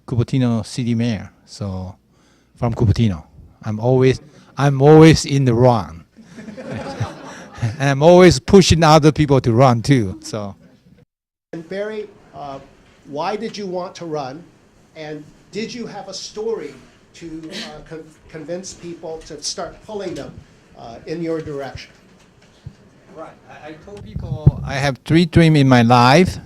Cupertino city mayor. So from Cupertino, I'm always in the run, and I'm always pushing other people to run too. So. And Barry, why did you want to run, and did you have a story to convince people to start pulling them in your direction? Right. I told people I have 3 dreams in my life.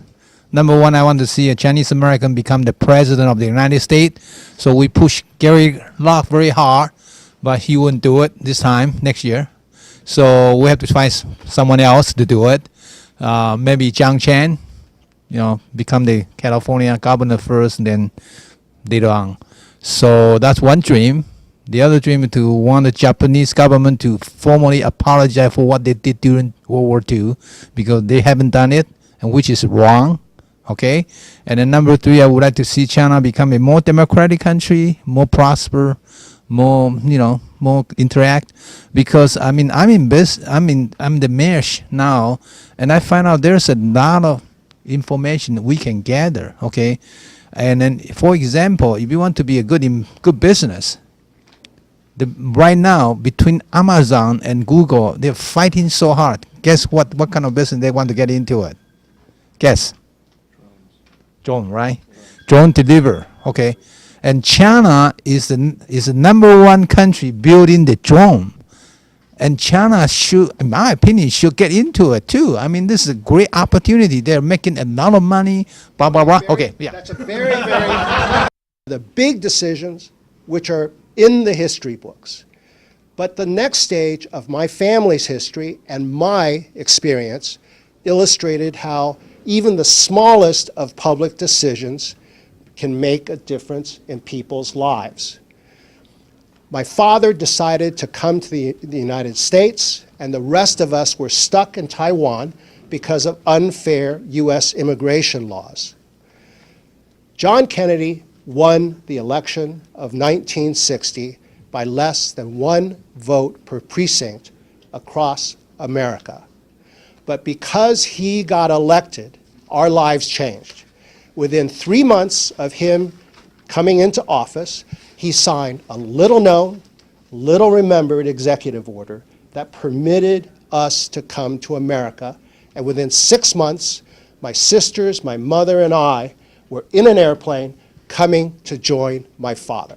Number 1, I want to see a Chinese American become the president of the United States. So we pushed Gary Locke very hard, but he wouldn't do it this time, next year. So we have to find someone else to do it. Maybe Chang, become the California governor first, and then later on. So that's one dream. The other dream is to want the Japanese government to formally apologize for what they did during World War II, because they haven't done it, and which is wrong. Okay? And then number 3, I would like to see China become a more democratic country, more prosper, more, more interact. Because I'm in business, I'm the mayor now, and I find out there's a lot of information we can gather. Okay? And then, for example, if you want to be a good business, right now, between Amazon and Google, they're fighting so hard. Guess what kind of business they want to get into it? Guess. Drone, right? Drone deliver. Okay. And China is the number 1 country building the drone. And China should, in my opinion, should get into it too. I mean, this is a great opportunity. They're making a lot of money, blah, blah, blah. Okay, yeah. That's a very, very... The big decisions, which are in the history books. But the next stage of my family's history and my experience illustrated how even the smallest of public decisions can make a difference in people's lives. My father decided to come to the United States, and the rest of us were stuck in Taiwan because of unfair U.S. immigration laws. John Kennedy won the election of 1960 by less than 1 vote per precinct across America. But because he got elected, our lives changed. Within 3 months of him coming into office, he signed a little-known, little-remembered executive order that permitted us to come to America. And within 6 months, my sisters, my mother, and I were in an airplane coming to join my father.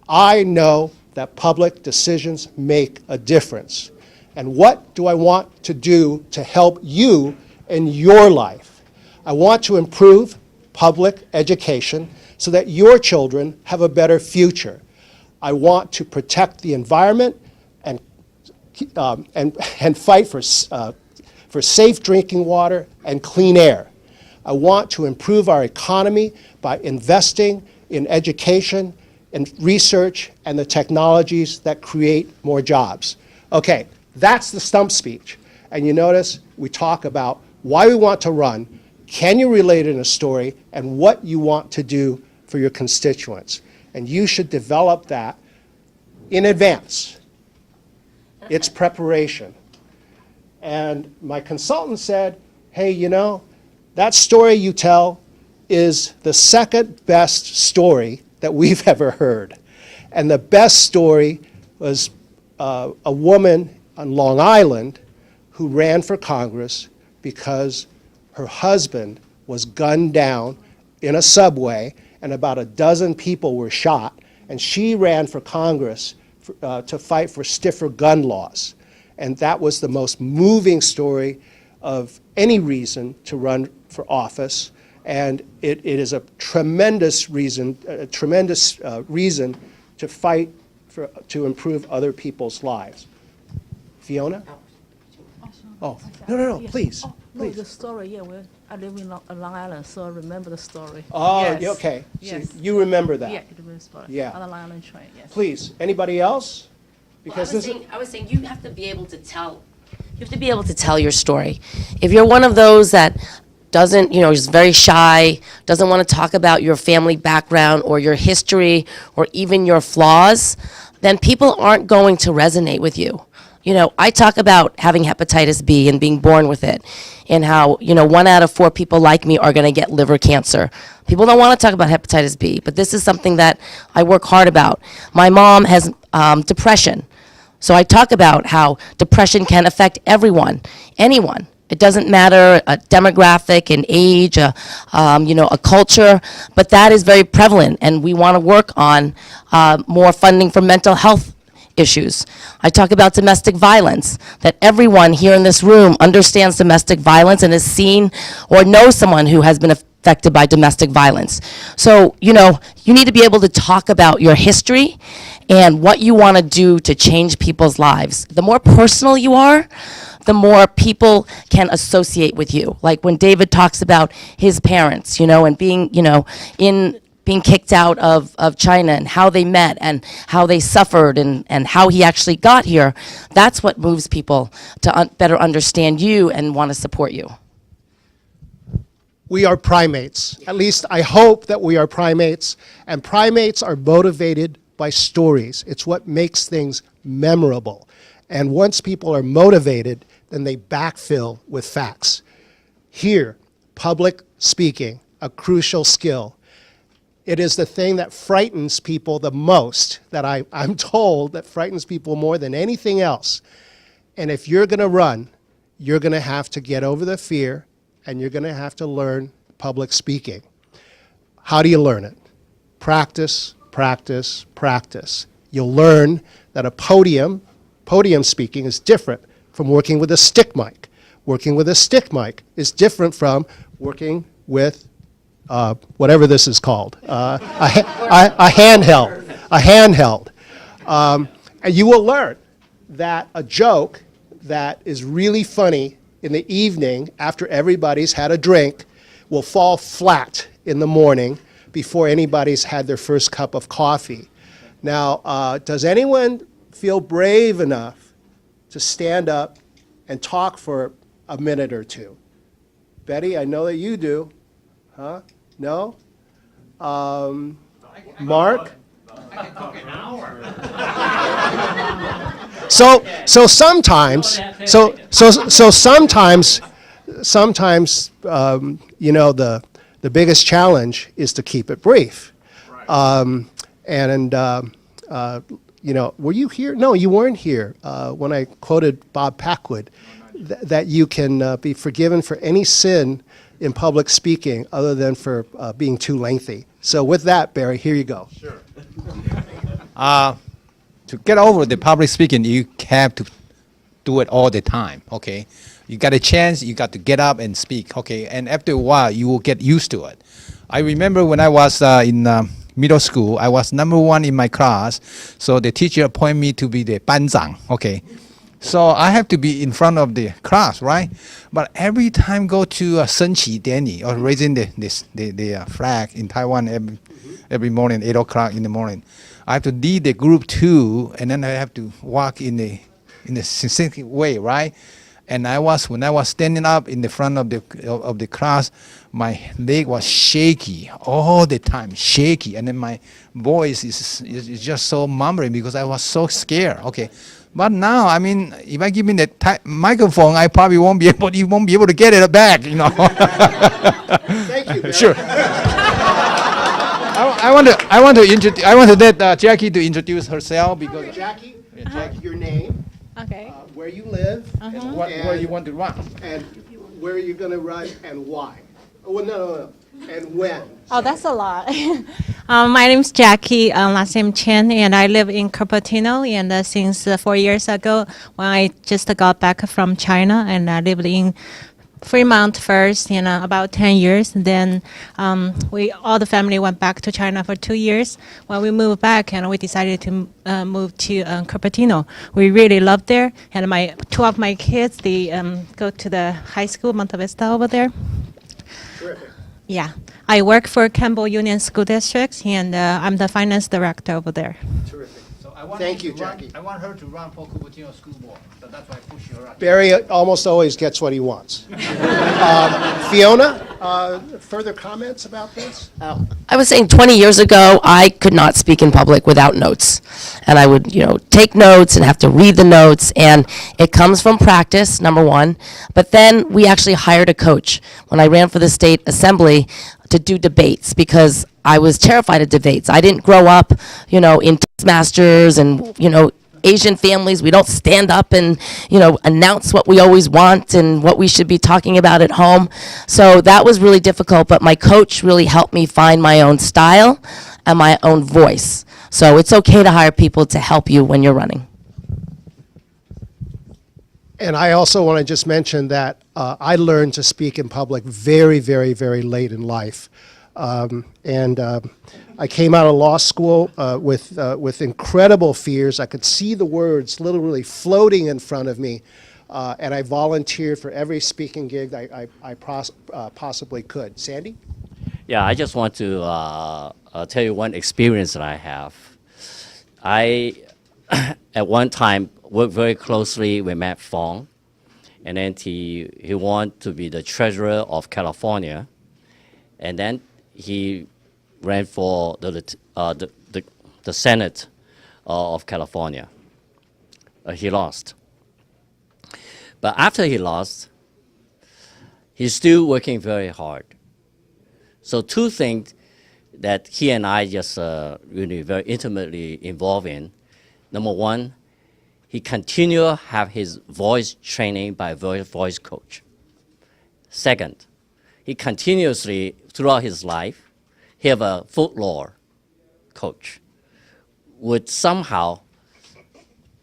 I know that public decisions make a difference. And what do I want to do to help you in your life? I want to improve public education so that your children have a better future. I want to protect the environment and fight for safe drinking water and clean air. I want to improve our economy by investing in education and research and the technologies that create more jobs. Okay, that's the stump speech. And you notice we talk about why we want to run, can you relate in a story, and what you want to do for your constituents. And you should develop that in advance. It's preparation. And my consultant said, hey, that story you tell is the second best story that we've ever heard. And the best story was a woman on Long Island who ran for Congress because her husband was gunned down in a subway, and about a dozen people were shot, and she ran for Congress to fight for stiffer gun laws. And that was the most moving story of any reason to run for office, and it is a tremendous reason to fight to improve other people's lives. Fiona? Oh, no, please. No, the story, yeah, I live in Long Island, so I remember the story. Oh, yes. Okay. Yes. So you remember that? Yeah, I remember the story. Yeah. On the Long Island train, yes. Please, anybody else? Because I was saying you have to be able to tell. You have to be able to tell your story. If you're one of those that doesn't, is very shy, doesn't want to talk about your family background or your history or even your flaws, then people aren't going to resonate with you. I talk about having hepatitis B and being born with it, and how, 1 out of 4 people like me are going to get liver cancer. People don't want to talk about hepatitis B, but this is something that I work hard about. My mom has depression. So I talk about how depression can affect everyone, anyone. It doesn't matter a demographic, an age, a culture, but that is very prevalent, and we want to work on more funding for mental health issues. I talk about domestic violence, that everyone here in this room understands domestic violence and has seen or knows someone who has been affected by domestic violence. So, you need to be able to talk about your history and what you want to do to change people's lives. The more personal you are, the more people can associate with you. Like when David talks about his parents, and being, being kicked out of China and how they met and how they suffered and how he actually got here, that's what moves people to better understand you and want to support you. We are primates. At least I hope that we are primates. And primates are motivated by stories. It's what makes things memorable. And once people are motivated, then they backfill with facts. Here, public speaking, a crucial skill. It is the thing that frightens people the most, that I'm told that frightens people more than anything else. And if you're going to run, you're going to have to get over the fear, and you're going to have to learn public speaking. How do you learn it? Practice, practice, practice. You'll learn that a podium speaking is different from working with a stick mic. Working with a stick mic is different from working with whatever this is called, a handheld. And you will learn that a joke that is really funny in the evening after everybody's had a drink will fall flat in the morning before anybody's had their first cup of coffee. Now, does anyone feel brave enough to stand up and talk for a minute or two? Betty, I know that you do. Huh? No? Mark? So sometimes, the biggest challenge is to keep it brief. Were you here? No, you weren't here when I quoted Bob Packwood, that you can be forgiven for any sin in public speaking other than for being too lengthy. So with that, Barry, here you go. Sure. To get over the public speaking, you have to do it all the time, okay? You got a chance, you got to get up and speak, okay? And after a while, you will get used to it. I remember when I was in middle school, I was number 1 in my class, so the teacher appointed me to be the 班长, okay? So I have to be in front of the class, right? But every time go to 升旗典礼 or raising the flag in Taiwan every morning, 8 o'clock in the morning, I have to lead the group too, and then I have to walk in a specific way, right? And when I was standing up in the front of the class, my leg was shaky all the time, shaky, and then my voice is just so mumbling because I was so scared. Okay, but now, I mean, if I give me the microphone, I probably won't be able to get it back. Thank you, Bill. Sure. I want to let Jackie to introduce herself because Okay, Jackie, your name, Okay. where you live, and where you want to run. and where you're going to run and why. Oh, no. And when. Oh, that's a lot. My name's Jackie, last name Chang, and I live in Cupertino. And since 4 years ago, when I just got back from China, and I lived in Fremont first, about 10 years. And then all the family went back to China for 2 years. When we moved back, and we decided to move to Cupertino. We really loved there, and two of my kids, they go to the high school, Monte Vista over there. Terrific. Yeah, I work for Campbell Union School District, and I'm the finance director over there. Terrific. So I Thank you, Jackie. I want her to run for Cupertino School Board, so that's why I push her out. Barry almost always gets what he wants. Fiona, further comments about this? I was saying 20 years ago, I could not speak in public without notes. And I would, take notes and have to read the notes. And it comes from practice, number one. But then we actually hired a coach when I ran for the state assembly to do debates because I was terrified of debates. I didn't grow up, in Toastmasters and, Asian families. We don't stand up and, announce what we always want and what we should be talking about at home. So that was really difficult, but my coach really helped me find my own style and my own voice. So it's okay to hire people to help you when you're running. And I also want to just mention that I learned to speak in public very, very, very late in life. I came out of law school with incredible fears. I could see the words literally floating in front of me, and I volunteered for every speaking gig I possibly could. Sandy? Yeah, I just want to tell you one experience that I have. I, at one time, worked very closely with Matt Fong, and then he wanted to be the treasurer of California, and then he ran for the Senate of California. He lost. But after he lost, he's still working very hard. So two things that he and I just really very intimately involved in. Number one, he continue to have his voice training by a voice coach. Second, he continuously, throughout his life, he have a folklore coach, would somehow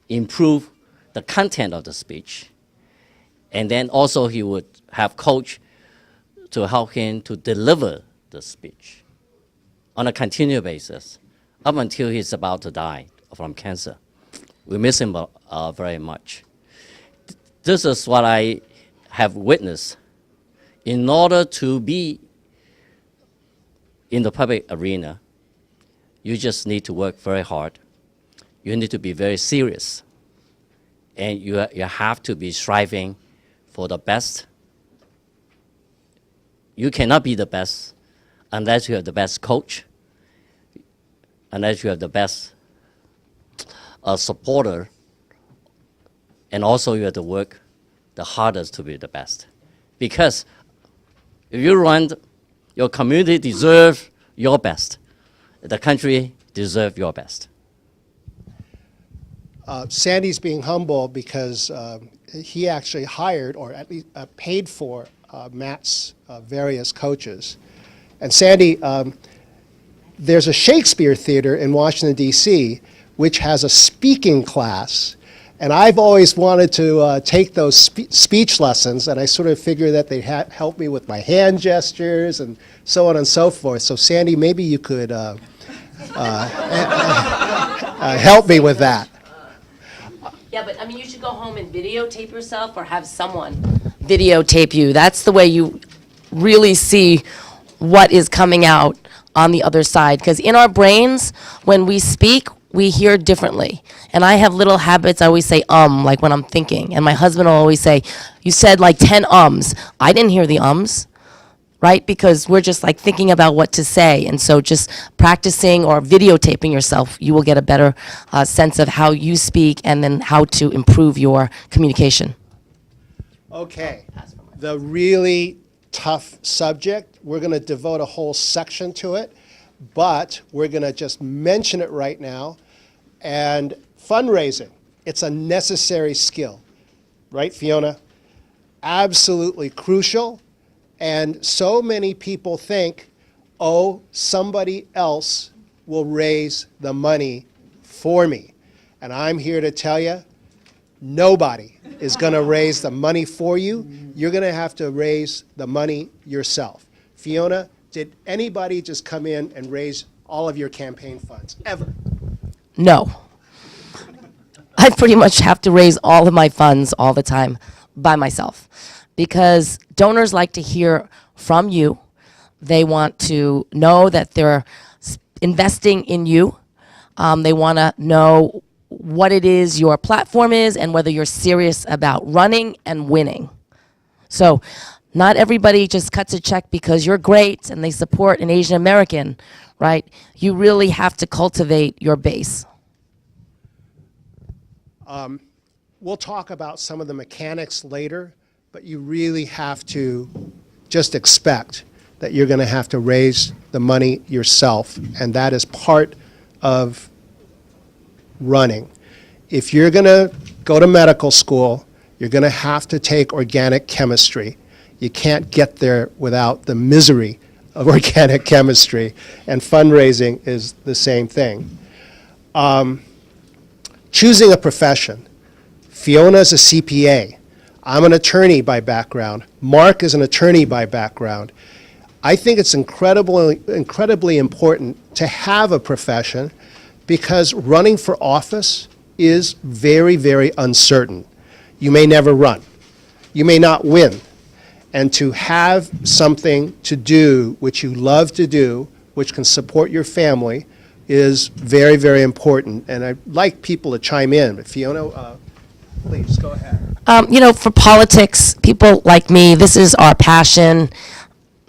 improve the content of the speech. And then also he would have coach to help him to deliver the speech on a continual basis up until he's about to die from cancer. We miss him very much. This is what I have witnessed. In order to be in the public arena, you just need to work very hard. You need to be very serious. And you have to be striving for the best. You cannot be the best unless you have the best coach, unless you have the best supporter, and also you have to work the hardest to be the best. Because if you run, your community deserves your best. The country deserves your best. Sandy's being humble because he actually hired, or at least paid for, Matt's various coaches. And Sandy, there's a Shakespeare theater in Washington, D.C., which has a speaking class. And I've always wanted to take those speech lessons, and I sort of figured that they'd help me with my hand gestures and so on and so forth. So Sandy, maybe you could help me with that. Yeah, but I mean, you should go home and videotape yourself or have someone videotape you. That's the way you really see what is coming out on the other side. Because in our brains, when we speak, we hear differently. And I have little habits. I always say like when I'm thinking. And my husband will always say, you said like 10 ums. I didn't hear the ums, right? Because we're just like thinking about what to say. And so just practicing or videotaping yourself, you will get a better sense of how you speak and then how to improve your communication. Okay, the really tough subject, we're going to devote a whole section to it, but we're going to just mention it right now. And fundraising, it's a necessary skill, right, Fiona? Absolutely crucial. And so many people think, oh, somebody else will raise the money for me. And I'm here to tell you, nobody is going to raise the money for you. You're going to have to raise the money yourself. Fiona, did anybody just come in and raise all of your campaign funds, ever? No. I pretty much have to raise all of my funds all the time by myself because donors like to hear from you. They want to know that they're investing in you. They want to know what it is your platform is and whether you're serious about running and winning. So not everybody just cuts a check because you're great and they support an Asian American, right? You really have to cultivate your base. We'll talk about some of the mechanics later, but you really have to just expect that you're going to have to raise the money yourself, and that is part of running. If you're going to go to medical school, you're going to have to take organic chemistry. You can't get there without the misery of organic chemistry, and fundraising is the same thing. Choosing a profession. Fiona is a CPA. I'm an attorney by background. Mark is an attorney by background. I think it's incredibly important to have a profession because running for office is very, very uncertain. You may never run. You may not win. And to have something to do which you love to do, which can support your family, is very, very important. And I'd like people to chime in. But Fiona, please, go ahead. You know, for politics, people like me, this is our passion.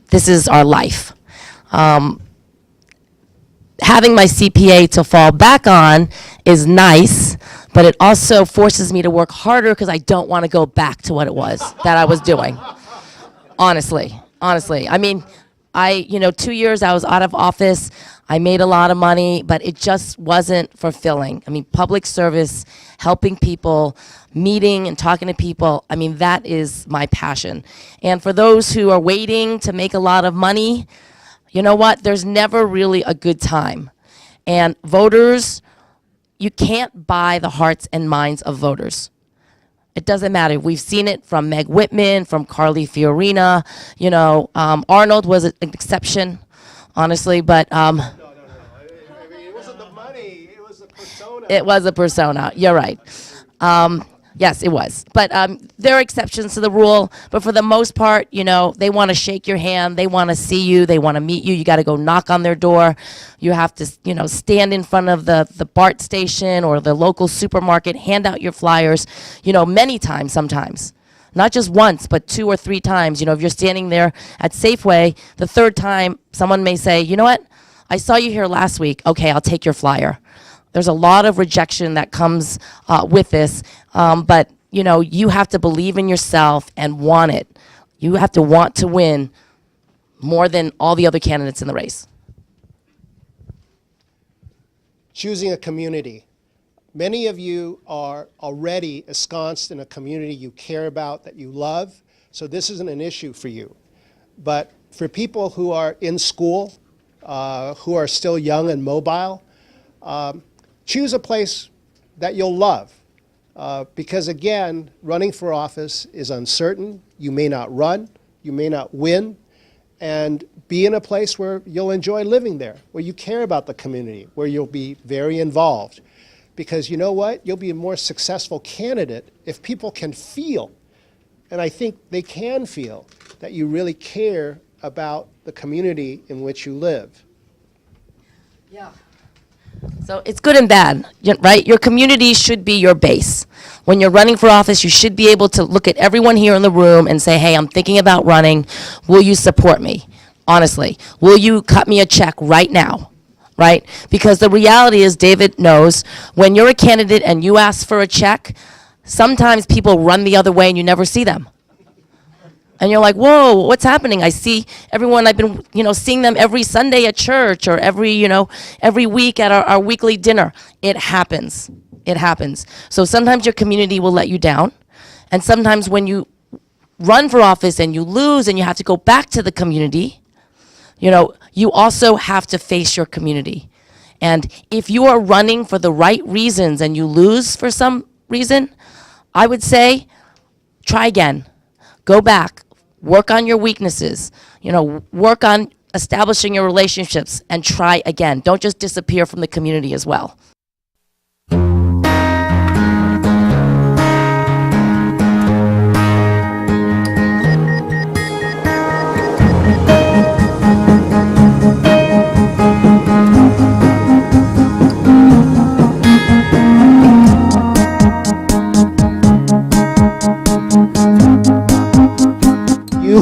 This is our life. Having my CPA to fall back on is nice, but it also forces me to work harder because I don't want to go back to what it was that I was doing. Honestly. I mean, 2 years I was out of office. I made a lot of money, but it just wasn't fulfilling. I mean, public service, helping people, meeting and talking to people, I mean, that is my passion. And for those who are waiting to make a lot of money, you know what? There's never really a good time. And voters, you can't buy the hearts and minds of voters. It doesn't matter. We've seen it from Meg Whitman, from Carly Fiorina. Arnold was an exception, honestly, but No. It wasn't the money. It was the persona. it was a persona. You're right. Yes, it was. But there are exceptions to the rule. But for the most part, they want to shake your hand. They want to see you. They want to meet you. You got to go knock on their door. You have to, stand in front of the BART station or the local supermarket, hand out your flyers, many times sometimes. Not just once, but 2 or 3 times. If you're standing there at Safeway, the third time, someone may say, you know what? I saw you here last week. Okay, I'll take your flyer. There's a lot of rejection that comes with this, but you have to believe in yourself and want it. You have to want to win more than all the other candidates in the race. Choosing a community. Many of you are already ensconced in a community you care about, that you love, so this isn't an issue for you. But for people who are in school, who are still young and mobile, choose a place that you'll love. Because again, running for office is uncertain. You may not run, you may not win, and be in a place where you'll enjoy living there, where you care about the community, where you'll be very involved. Because you know what? You'll be a more successful candidate if people can feel, and I think they can feel, that you really care about the community in which you live. Yeah. So it's good and bad, right? Your community should be your base. When you're running for office, you should be able to look at everyone here in the room and say, hey, I'm thinking about running. Will you support me? Honestly, will you cut me a check right now? Right? Because the reality is, David knows, when you're a candidate and you ask for a check, sometimes people run the other way and you never see them. And you're like, whoa, what's happening? I see everyone, I've been, seeing them every Sunday at church or every week at our weekly dinner. It happens. It happens. So sometimes your community will let you down. And sometimes when you run for office and you lose and you have to go back to the community, you also have to face your community. And if you are running for the right reasons and you lose for some reason, I would say, try again. Go back. Work on your weaknesses, work on establishing your relationships and try again. Don't just disappear from the community as well.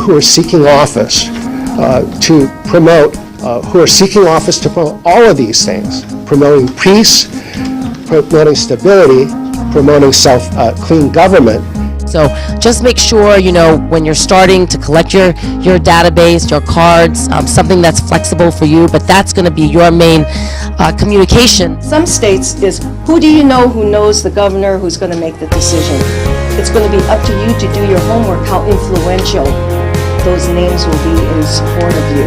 who are seeking office to promote all of these things, promoting peace, promoting stability, promoting clean government. So just make sure, when you're starting to collect your database, your cards, something that's flexible for you, but that's going to be your main communication. Some states is, who do you know who knows the governor who's going to make the decision? It's going to be up to you to do your homework, how influential those names will be in support of you.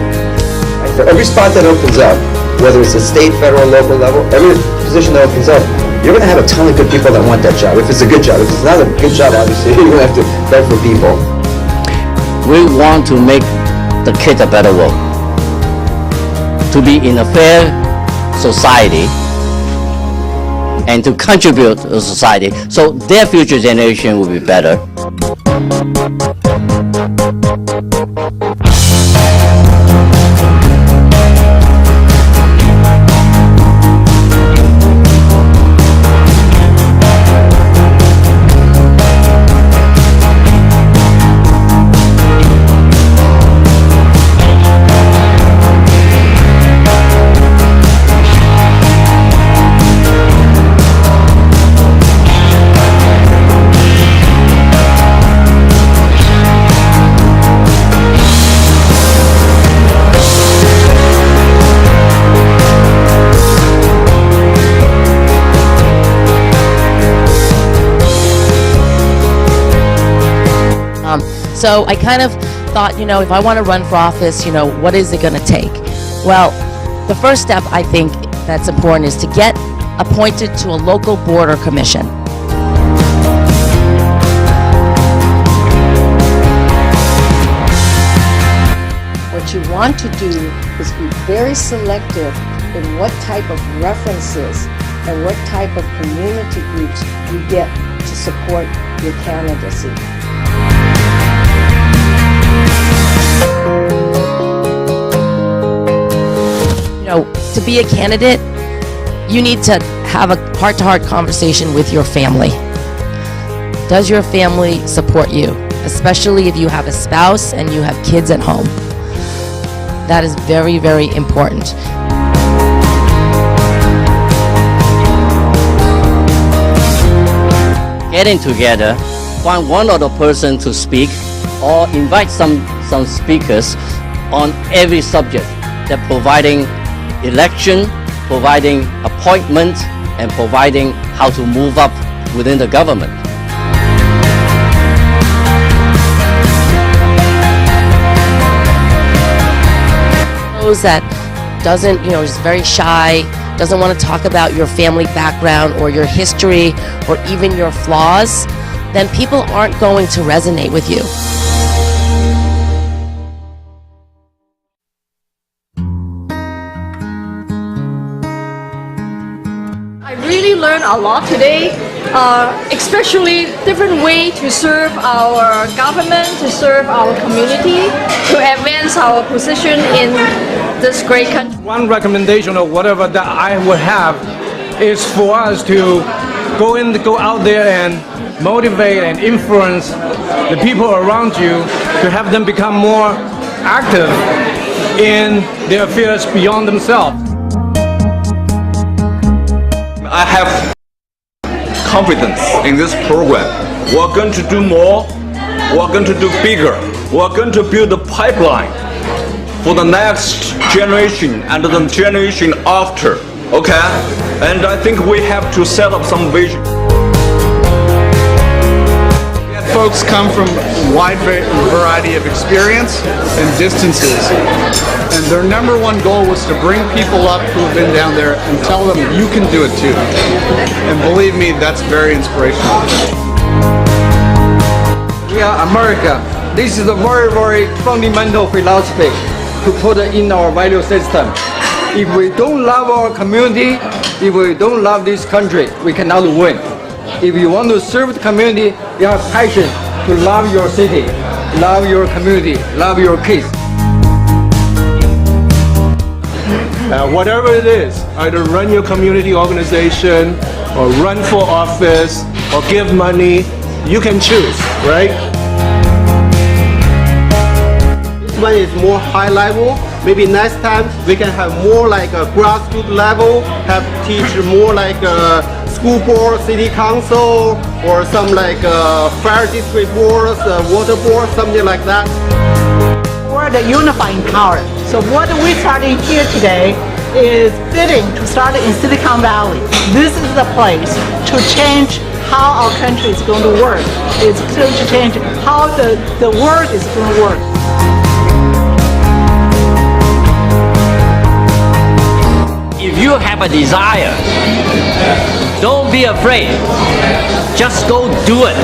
For every spot that opens up, whether it's a state, federal, local level, every position that opens up, you're going to have a ton of good people that want that job. If it's a good job. If it's not a good job, obviously, you're going to have to beg for people. We want to make the kid a better world, to be in a fair society, and to contribute to society so their future generation will be better. So I kind of thought, if I want to run for office, what is it going to take? Well, the first step I think that's important is to get appointed to a local board or commission. What you want to do is be very selective in what type of references and what type of community groups you get to support your candidacy. To be a candidate, you need to have a heart-to-heart conversation with your family. Does your family support you? Especially if you have a spouse and you have kids at home. That is very, very important. Getting together, find one other person to speak, or invite some speakers on every subject. They're providing election, providing appointment, and providing how to move up within the government. Those that doesn't, is very shy, doesn't want to talk about your family background or your history or even your flaws, then people aren't going to resonate with you. Learn a lot today, especially different way to serve our government, to serve our community, to advance our position in this great country. One recommendation or whatever that I would have is for us to go out there and motivate and influence the people around you to have them become more active in their affairs beyond themselves. I have confidence in this program. We're going to do more, we're going to do bigger, we're going to build a pipeline for the next generation and the generation after, okay? And I think we have to set up some vision. Folks come from a wide variety of experience and distances, and their number one goal was to bring people up who have been down there and tell them you can do it too. And believe me, that's very inspirational. We are America. This is a very, very fundamental philosophy to put in our value system. If we don't love our community, if we don't love this country, we cannot win. If you want to serve the community, you have passion to love your city, love your community, love your kids. Whatever it is, either run your community organization or run for office or give money, you can choose, right? one is more high level. Maybe next time we can have more like a grassroots level, have teach more like a school board, city council, or some like fire district boards, water board, something like that. We're the unifying power. So what we're starting here today is fitting to start in Silicon Valley. This is the place to change how our country is going to work. It's going to change how the world is going to work. If you have a desire, don't be afraid. Just go do it.